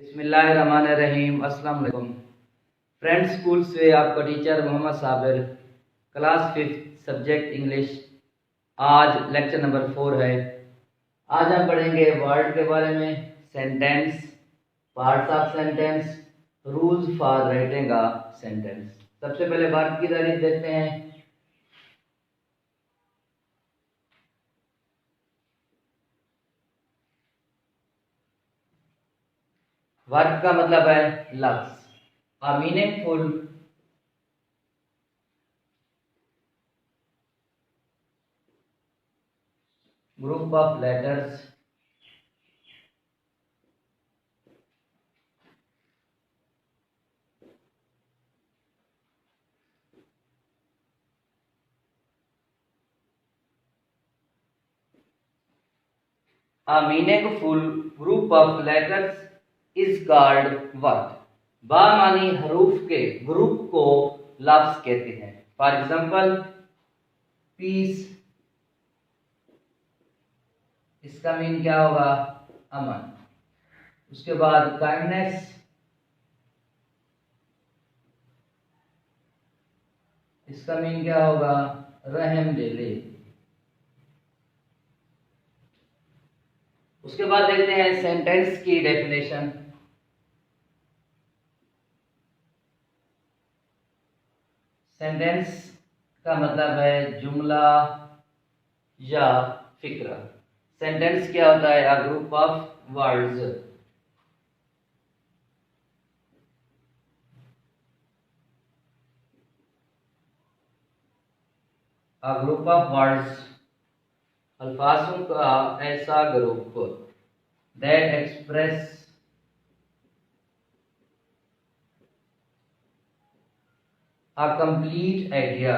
बिस्मिल्लाहिर्रहमानिर्रहीम। अस्सलाम वालेकुम फ्रेंड्स। स्कूल से आपका teacher Mohammad Sabir, class 5 subject English. आज लेक्चर नंबर 4 है। आज हम पढ़ेंगे वर्ड के बारे में, sentence, parts of sentence, rules for writing a sentence. सबसे पहले वर्ड की तारीफ देखते हैं। वर्ड का मतलब है लफ्ज। A meaningful group of letters A meaningful group of letters is called what? बा मानी हरूफ के ग्रुप को लफ्ज कहते हैं। फॉर एग्जाम्पल पीस, इसका मीन क्या होगा? अमन। उसके बाद काइंडनेस, इसका मीन क्या होगा? रहम दिली। उसके बाद देखते हैं सेंटेंस की डेफिनेशन। सेंटेंस का मतलब है जुमला या फिक्र। सेंटेंस क्या होता है? A group of words. A group of words, अल्फाजों का ऐसा group that express a complete idea.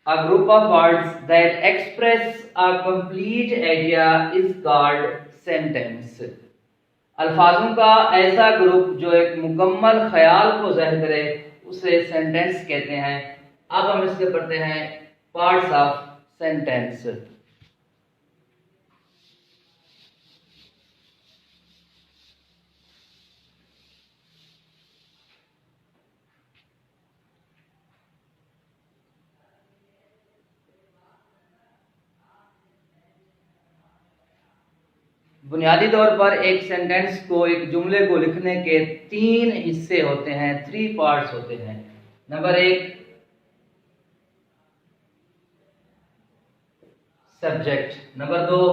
A group of words that express a complete idea is called sentence. अल्फाजों का ऐसा ग्रुप जो एक मुकम्मल ख्याल को ज़ाहिर करे उसे सेंटेंस कहते हैं। अब हम इसके पढ़ते हैं पार्ट्स ऑफ सेंटेंस। बुनियादी तौर पर एक सेंटेंस को, एक जुमले को लिखने के 3 हिस्से होते हैं, 3 पार्ट्स होते हैं। Number 1 subject, number 2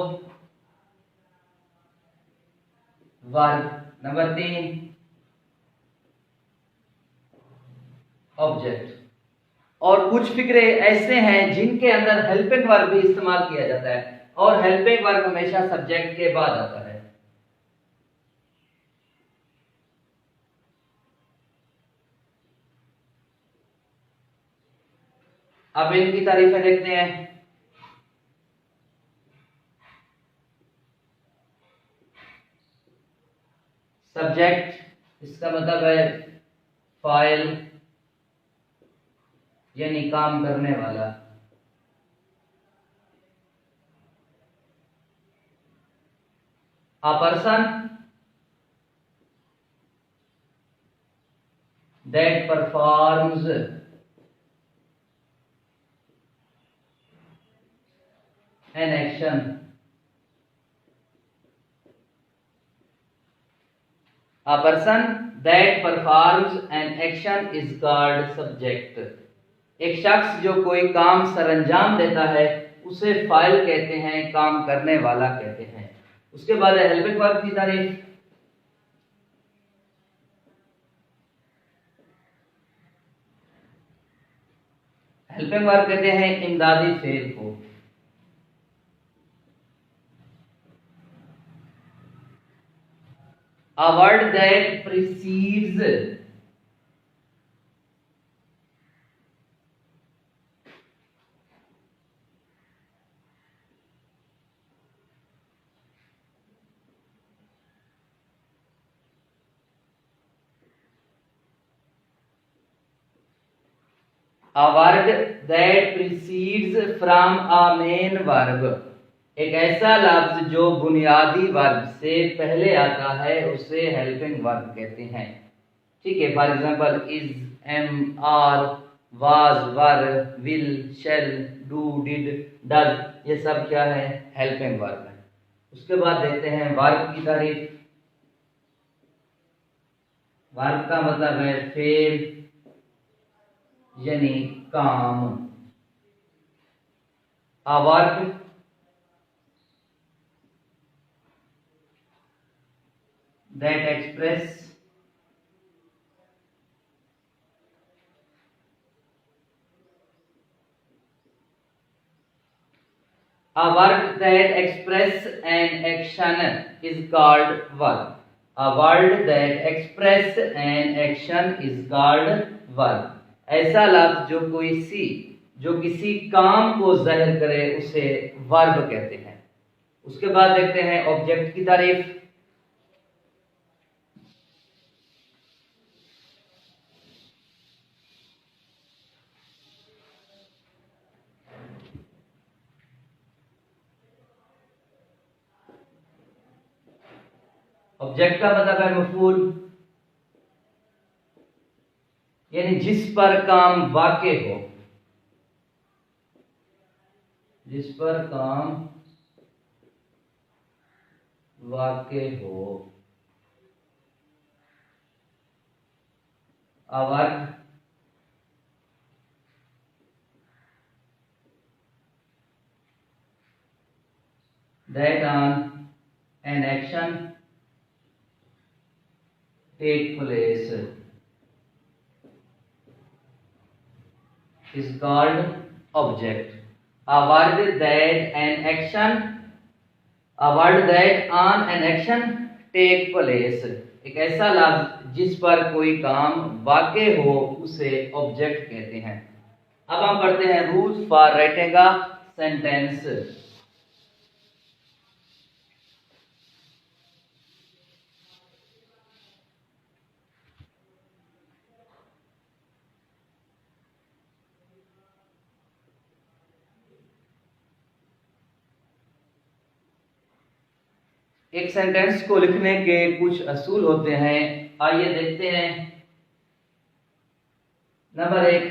verb, number 3 object. और कुछ फिक्रे ऐसे हैं जिनके अंदर हेल्पिंग वर्ब भी इस्तेमाल किया जाता है और हेल्पिंग वर्ब हमेशा सब्जेक्ट के बाद आता है। अब इनकी तारीफें देखते हैं। सब्जेक्ट, इसका मतलब है फाइल यानी काम करने वाला। A person that performs an action। A person that performs an action is called subject। एक शख्स जो कोई काम सरअंजाम देता है उसे फाइल कहते हैं, काम करने वाला कहते हैं। उसके बाद है हेल्पिंग वर्ब की तारीफ। हेल्पिंग वर्ब कहते हैं इमदादी फेल को। A word that precedes A word that precedes from a main verb, एक ऐसा लफ्ज जो बुनियादी वर्ब से पहले आता है उसे हेल्पिंग वर्ब कहते हैं। ठीक है, for example is, am, are, was, were, will, shall, do, did, does, ये सब क्या है? हेल्पिंग वर्ब है। उसके बाद देखते हैं वर्ब की तारीफ। वर्ब का मतलब है फेल यानी काम। A verb that express a verb that express an action is called verb. A word that express an action is called verb. ऐसा लफ्ज जो किसी काम को जाहिर करे उसे वर्ब कहते हैं। उसके बाद देखते हैं ऑब्जेक्ट की तारीफ। ऑब्जेक्ट का मतलब है मफूल, यानी जिस पर काम वाक़े हो, जिस पर काम वाक़े हो। A verb that on an action take place is called object. A word that on an action take place, एक ऐसा लफ्ज जिस पर कोई काम वाक़े हो उसे ऑब्जेक्ट कहते हैं। अब हम पढ़ते हैं rules for writing a sentence. एक सेंटेंस को लिखने के कुछ असूल होते हैं, आइए देखते हैं। नंबर 1,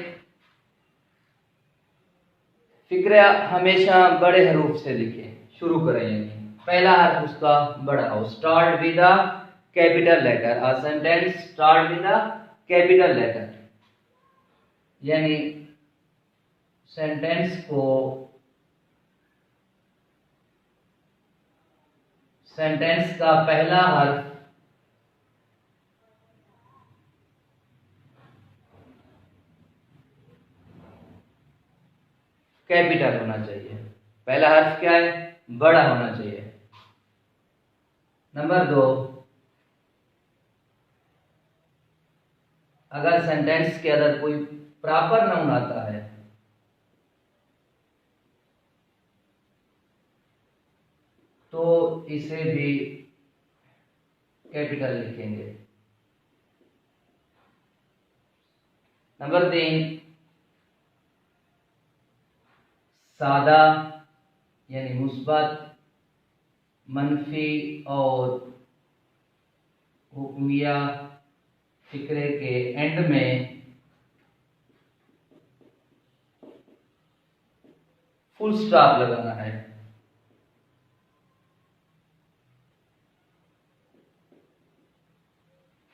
फिक्रा हमेशा बड़े हरूफ से लिखें। शुरू करेंगे, पहला हर्फ उसका बड़ा हो। Start with a capital letter. A sentence start with a capital letter, यानी सेंटेंस का पहला हर्फ कैपिटल होना चाहिए। पहला हर्फ क्या है? बड़ा होना चाहिए। नंबर 2, अगर सेंटेंस के अंदर कोई प्रॉपर नाउन आता है तो इसे भी कैपिटल लिखेंगे। नंबर 3, सादा यानी मुस्बत, मनफी और हुक्मिया फिक्रे के एंड में फुल स्टॉप लगाना है।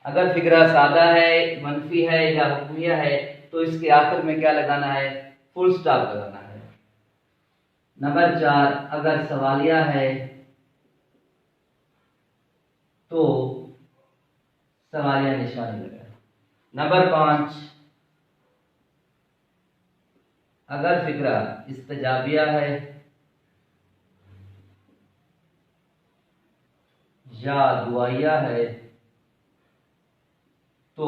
अगर फिक्रा सादा है, मनफी है या हुक्मिया है तो इसके आखिर में क्या लगाना है? फुल स्टॉप लगाना है। नंबर 4, अगर सवालिया है तो सवालिया निशानी लगाए। नंबर 5, अगर फिक्रा इस्तजाबिया है या दुआइया है तो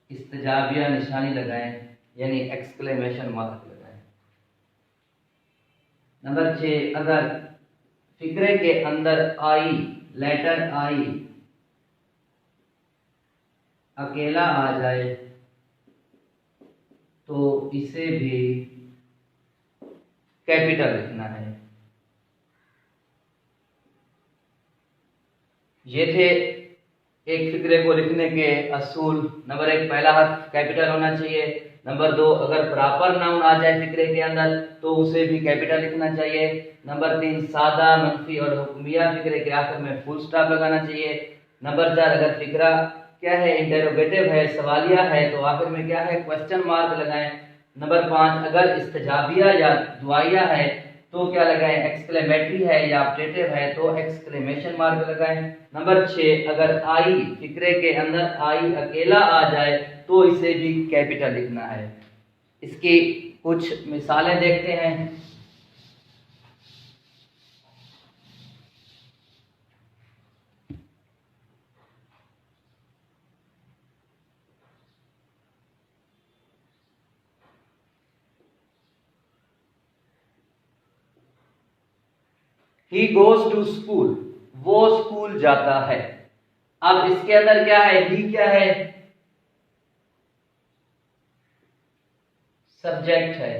इस्तजाबिया निशानी लगाएं, यानी एक्सक्लेमेशन मार्क लगाएं। नंबर 6, अगर फिक्रे के अंदर आई, लेटर आई अकेला आ जाए तो इसे भी कैपिटल लिखना है। ये थे एक फिक्रे को लिखने के असूल। नंबर 1, पहला हर्फ कैपिटल होना चाहिए। नंबर 2, अगर प्रॉपर नाउन आ जाए फिक्रे के अंदर तो उसे भी कैपिटल लिखना चाहिए। नंबर 3, सादा, मनफी और हुक्मिया फिक्रे के आखिर में फुल स्टॉप लगाना चाहिए। नंबर 4, अगर फिक्रा क्या है, इंटेरोगेटिव है, सवालिया है, तो आखिर में क्या है, क्वेश्चन मार्क लगाएं। नंबर 5, अगर इस्तजाबिया या दुआया है तो क्या लगाएं, एक्सक्लेमेटरी है या ऑप्टेटिव है तो एक्सक्लेमेशन मार्क लगाएं। नंबर 6, अगर आई फिक्रे के अंदर आई अकेला आ जाए तो इसे भी कैपिटल लिखना है। इसकी कुछ मिसालें देखते हैं। He goes to school, वो स्कूल जाता है। अब इसके अंदर क्या है, ही क्या है, सब्जेक्ट है।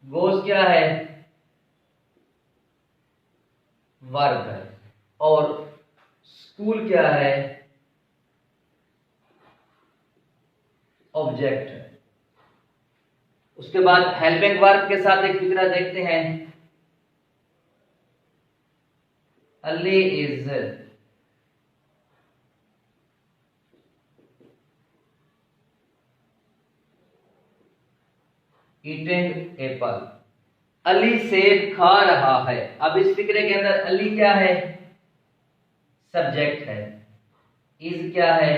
गोस क्या है, वर्ब है। और स्कूल क्या है, ऑब्जेक्ट है। उसके बाद हेल्पिंग वर्ब के साथ एक फिक्रा देखते हैं। Ali is eating Apple, Ali सेब खा रहा है। अब इस फिक्रे के अंदर अली क्या है, सब्जेक्ट है। इज क्या है,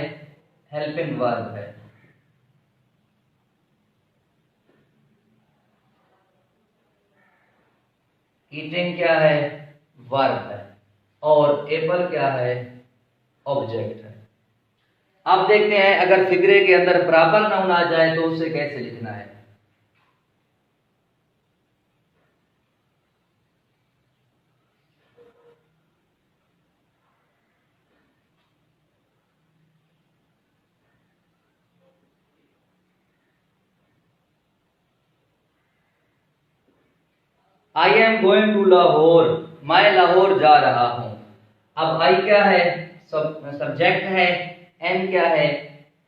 हेल्पिंग वर्ब है। ईटिंग क्या है, वर्ब है। और एप्पल क्या है, ऑब्जेक्ट है। अब देखते हैं अगर फिक्रे के अंदर प्रॉपर नाउन आ जाए तो उसे कैसे लिखना है। I am going to Lahore, मैं लाहौर जा रहा हूं। अब आई क्या है, सब्जेक्ट है। एम क्या है,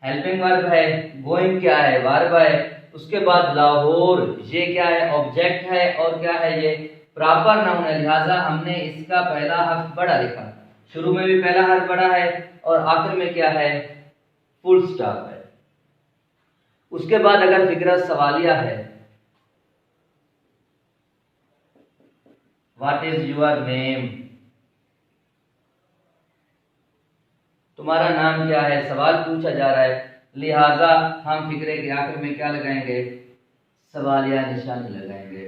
हेल्पिंग वर्ब है। गोइंग क्या है, वर्ब है। उसके बाद लाहौर, ये क्या है, ऑब्जेक्ट है। और क्या है, ये प्रॉपर नाउन है, लिहाजा हमने इसका पहला हर्फ बड़ा लिखा। शुरू में भी पहला हर्फ बड़ा है और आखिर में क्या है, फुल स्टॉप है। उसके बाद अगर फिक्रा सवालिया है, व्हाट इज योर नेम, तुम्हारा नाम क्या है, सवाल पूछा जा रहा है, लिहाजा हम फिक्रे के आखिर में क्या लगाएंगे, सवालिया निशानी लगाएंगे।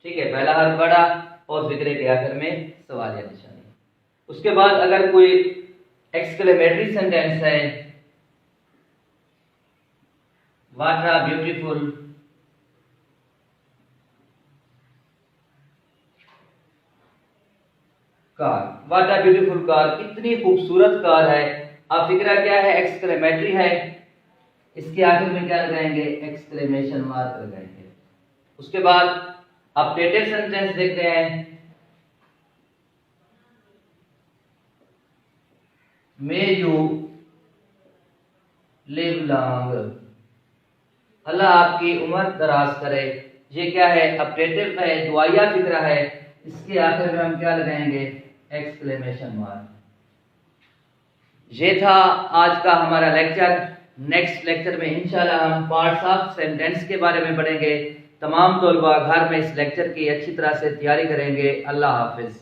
ठीक है, पहला हर्फ बड़ा और फिक्रे के आखिर में सवालिया निशानी। उसके बाद अगर कोई एक्सक्लेमेटरी सेंटेंस है, what a beautiful car, what a beautiful car, कितनी खूबसूरत कार है। अब फिक्रा क्या है, एक्सक्लेमेटरी है, इसके आखिर में क्या लगाएंगे, एक्सक्लेमेशन मार्क लगाएंगे। उसके बाद अपडेटेड सेंटेंस देखते हैं। मे यू लिव लॉन्ग, अल्लाह आपकी उम्र दराज करे। ये क्या है, अपडेटिव है, दुआया फिक्रा है, इसके आखिर में हम क्या लगाएंगे, एक्सक्लेमेशन मार्क। ये था आज का हमारा लेक्चर। नेक्स्ट लेक्चर में इंशाल्लाह हम पार्ट्स ऑफ सेंटेंस के बारे में पढ़ेंगे। तमाम तलबा घर में इस लेक्चर की अच्छी तरह से तैयारी करेंगे। अल्लाह हाफिज।